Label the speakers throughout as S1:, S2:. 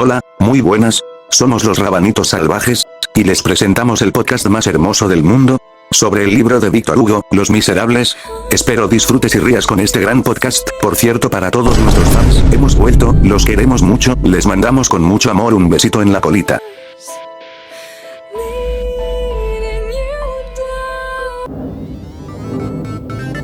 S1: Hola, muy buenas, somos los Rabanitos Salvajes, y les presentamos el podcast más hermoso del mundo, sobre el libro de Víctor Hugo, Los Miserables. Espero disfrutes y rías con este gran podcast. Por cierto, para todos nuestros fans, hemos vuelto, los queremos mucho, les mandamos con mucho amor un besito en la colita.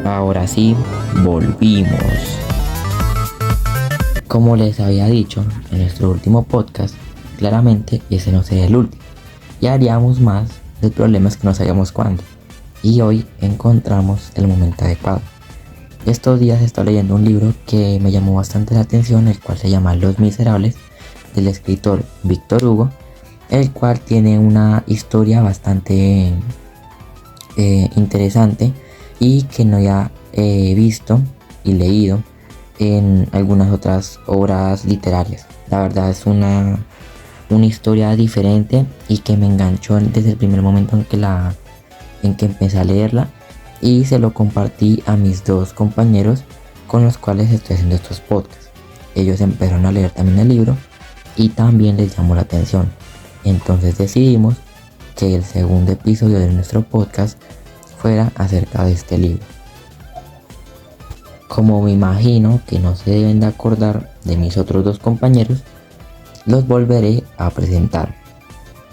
S2: Ahora sí, volvimos. Como les había dicho en nuestro último podcast, claramente ese no sería el último. Y haríamos más del problema es que no sabíamos cuándo. Y hoy encontramos el momento adecuado. Estos días estoy leyendo un libro que me llamó bastante la atención, el cual se llama Los Miserables, del escritor Víctor Hugo, el cual tiene una historia bastante interesante y que no ya he visto y leído en algunas otras obras literarias. La verdad es una historia diferente y que me enganchó desde el primer momento en que empecé a leerla, y se lo compartí a mis dos compañeros con los cuales estoy haciendo estos podcasts. Ellos empezaron a leer también el libro y también les llamó la atención. Entonces decidimos que el segundo episodio de nuestro podcast fuera acerca de este libro. Como me imagino que no se deben de acordar de mis otros dos compañeros, los volveré a presentar.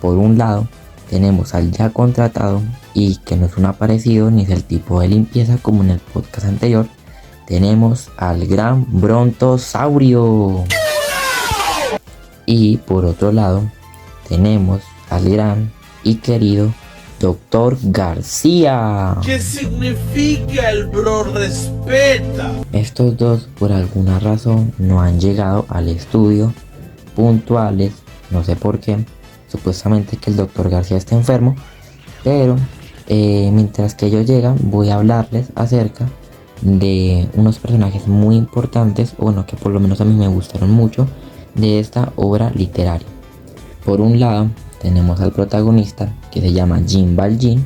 S2: Por un lado tenemos al ya contratado y que no es un aparecido ni es el tipo de limpieza como en el podcast anterior. Tenemos al gran Brontosaurio. Y por otro lado tenemos al gran y querido Doctor García.
S3: ¿Qué significa el bro respeta?
S2: Estos dos por alguna razón no han llegado al estudio puntuales, no sé por qué. Supuestamente que el Doctor García está enfermo, pero mientras que ellos llegan voy a hablarles acerca de unos personajes muy importantes, bueno, que por lo menos a mí me gustaron mucho de esta obra literaria. Por un lado tenemos al protagonista, que se llama Jean Valjean,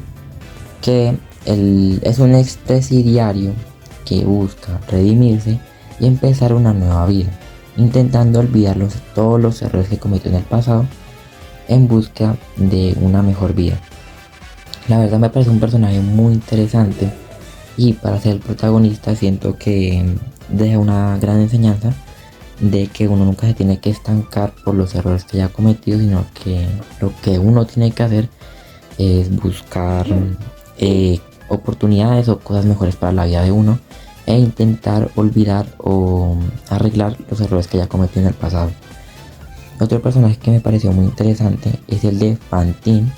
S2: que él es un expresidiario que busca redimirse y empezar una nueva vida, intentando olvidar todos los errores que cometió en el pasado en busca de una mejor vida. La verdad me parece un personaje muy interesante, y para ser el protagonista siento que deja una gran enseñanza de que uno nunca se tiene que estancar por los errores que ya ha cometido, sino que lo que uno tiene que hacer es buscar oportunidades o cosas mejores para la vida de uno, e intentar olvidar o arreglar los errores que ya cometió en el pasado. Otro personaje que me pareció muy interesante es el de Fantine,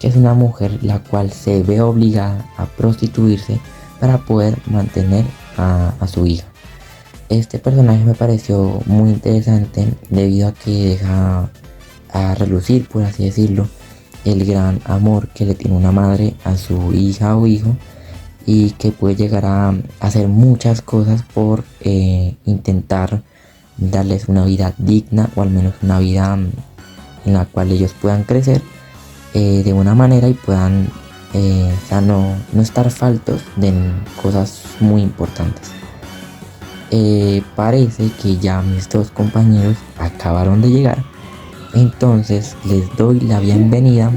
S2: que es una mujer la cual se ve obligada a prostituirse para poder mantener a su hija. Este personaje me pareció muy interesante debido a que deja a relucir, por así decirlo, el gran amor que le tiene una madre a su hija o hijo, y que puede llegar a hacer muchas cosas por intentar darles una vida digna, o al menos una vida en la cual ellos puedan crecer de una manera y puedan no estar faltos de cosas muy importantes. Parece que ya mis dos compañeros acabaron de llegar, entonces les doy la bienvenida,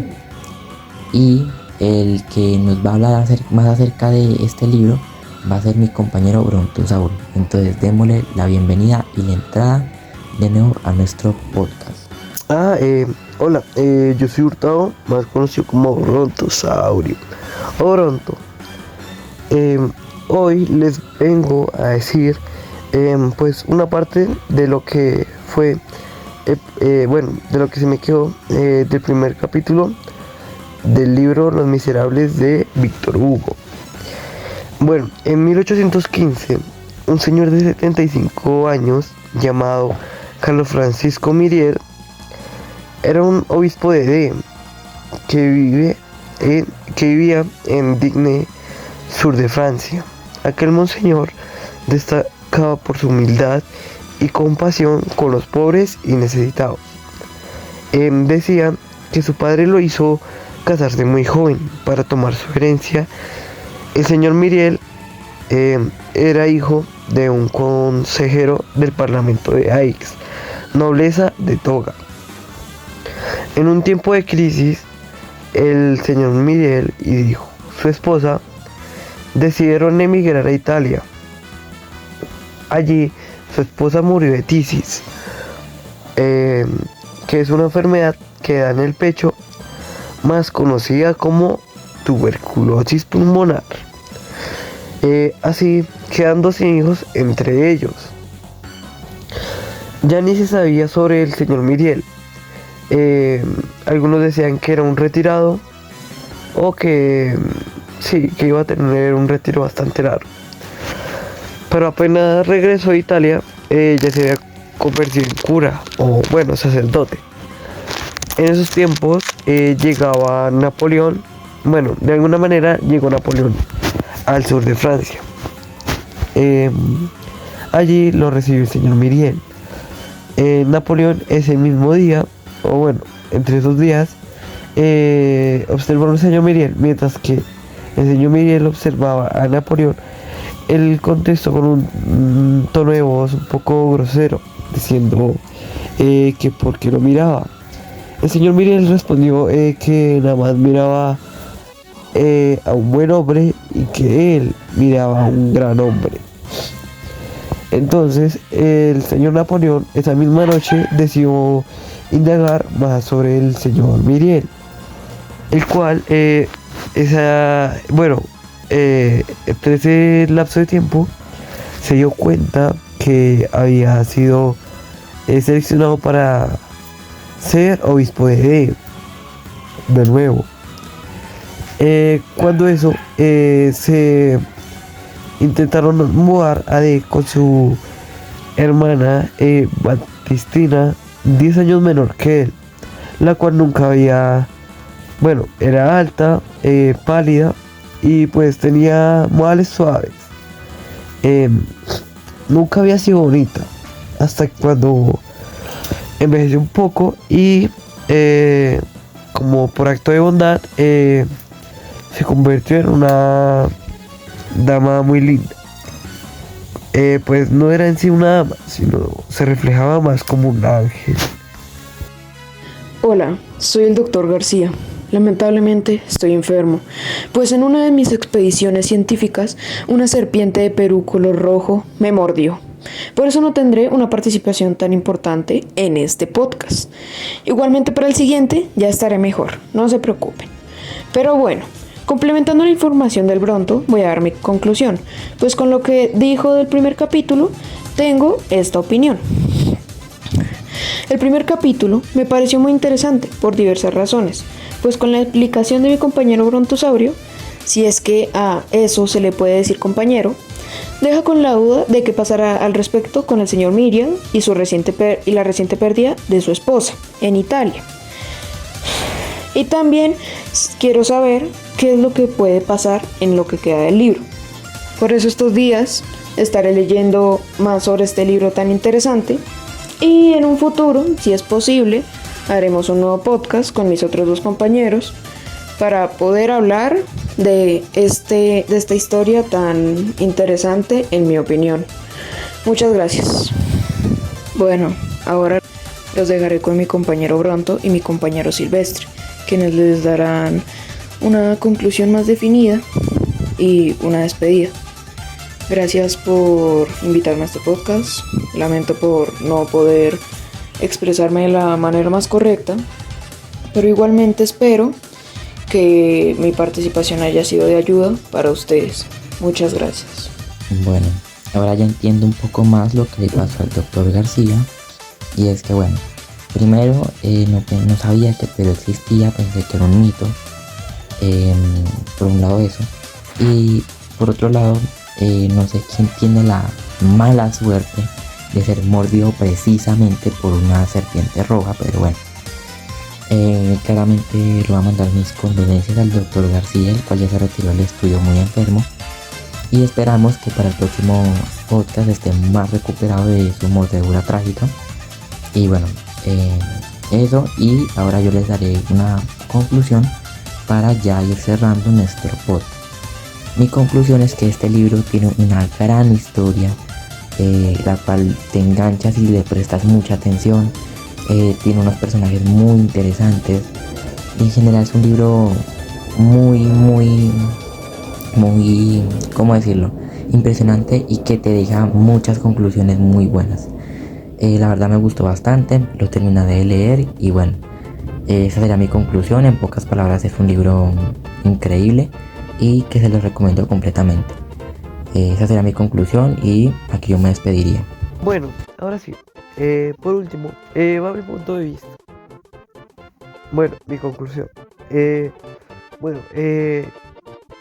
S2: y el que nos va a hablar más acerca de este libro va a ser mi compañero Brontosaurio. Entonces démosle la bienvenida y la entrada de nuevo a nuestro podcast.
S4: Hola, yo soy Hurtado, más conocido como Brontosaurio o Bronto. Hoy les vengo a decir pues una parte de lo que fue de lo que se me quedó del primer capítulo del libro Los Miserables de Víctor Hugo. Bueno, en 1815 un señor de 75 años llamado Carlos Francisco Myriel era un obispo de D que vivía en Digne, sur de Francia. Aquel monseñor destacaba por su humildad y compasión con los pobres y necesitados. Decía que su padre lo hizo casarse muy joven para tomar su herencia. El señor Myriel era hijo de un consejero del Parlamento de Aix, nobleza de toga. En un tiempo de crisis, el señor Miguel y su esposa decidieron emigrar a Italia. Allí su esposa murió de tisis, que es una enfermedad que da en el pecho, más conocida como tuberculosis pulmonar. Así quedando sin hijos entre ellos. Ya ni se sabía sobre el señor Miriel. Algunos decían que era un retirado o que sí, que iba a tener un retiro bastante largo. Pero apenas regresó a Italia, ya se había convertido en cura o bueno, sacerdote. En esos tiempos llegaba Napoleón, bueno, de alguna manera llegó Napoleón al sur de Francia. Allí lo recibió el señor Miriel. Napoleón ese mismo día, o bueno, entre esos días, observó al señor Miriel, mientras que el señor Miriel observaba a Napoleón. Él contestó con un tono de voz un poco grosero, diciendo que por qué lo miraba. El señor Miriel respondió que nada más miraba a un buen hombre y que él miraba a un gran hombre. Entonces el señor Napoleón esa misma noche decidió indagar más sobre el señor Miriel, el cual entre ese lapso de tiempo se dio cuenta que había sido seleccionado para ser obispo de nuevo. Cuando eso se intentaron mudar con su hermana Batistina, 10 años menor que él, la cual nunca había, bueno, era alta, pálida y pues tenía modales suaves. Nunca había sido bonita hasta cuando envejeció un poco y como por acto de bondad se convirtió en una dama muy linda. Pues no era en sí una dama, sino se reflejaba más como un ángel.
S5: Hola, soy el doctor García. Lamentablemente estoy enfermo, pues en una de mis expediciones científicas, una serpiente de Perú color rojo me mordió. Por eso no tendré una participación tan importante en este podcast. Igualmente para el siguiente ya estaré mejor, no se preocupen. Pero bueno, complementando la información del Bronto, voy a dar mi conclusión, pues con lo que dijo del primer capítulo, tengo esta opinión. El primer capítulo me pareció muy interesante por diversas razones, pues con la explicación de mi compañero Brontosaurio, si es que a eso se le puede decir compañero, deja con la duda de qué pasará al respecto con el señor Miriam y la reciente pérdida de su esposa en Italia. Y también quiero saber qué es lo que puede pasar en lo que queda del libro. Por eso estos días estaré leyendo más sobre este libro tan interesante y en un futuro, si es posible, haremos un nuevo podcast con mis otros dos compañeros para poder hablar de esta historia tan interesante en mi opinión. Muchas gracias. Bueno, ahora los dejaré con mi compañero Bronto y mi compañero Silvestre, quienes les darán una conclusión más definida y una despedida. Gracias por invitarme a este podcast. Lamento por no poder expresarme de la manera más correcta, pero igualmente espero que mi participación haya sido de ayuda para ustedes. Muchas gracias.
S2: Bueno, ahora ya entiendo un poco más lo que le pasó al doctor García. Y es que bueno, primero no sabía que Perú existía, pensé que era un mito. Por un lado eso. Y por otro lado, no sé quién tiene la mala suerte de ser mordido precisamente por una serpiente roja, pero bueno. Claramente le voy a mandar mis condolencias al doctor García, el cual ya se retiró del estudio muy enfermo, y esperamos que para el próximo podcast esté más recuperado de su mordedura trágica. Y bueno, eso, y ahora yo les daré una conclusión para ya ir cerrando nuestro podcast. Mi conclusión es que este libro tiene una gran historia la cual te enganchas y le prestas mucha atención. Tiene unos personajes muy interesantes y en general es un libro muy, ¿cómo decirlo? Impresionante y que te deja muchas conclusiones muy buenas. La verdad me gustó bastante, lo terminé de leer y bueno, esa sería mi conclusión. En pocas palabras, es un libro increíble y que se lo recomiendo completamente. Esa sería mi conclusión y aquí yo me despediría.
S4: Bueno, ahora sí, por último, va mi punto de vista. Bueno, mi conclusión. En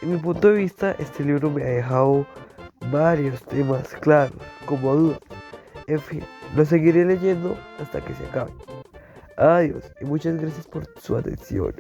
S4: mi punto de vista, este libro me ha dejado varios temas claros, como dudas. En fin, lo seguiré leyendo hasta que se acabe. Adiós y muchas gracias por su atención.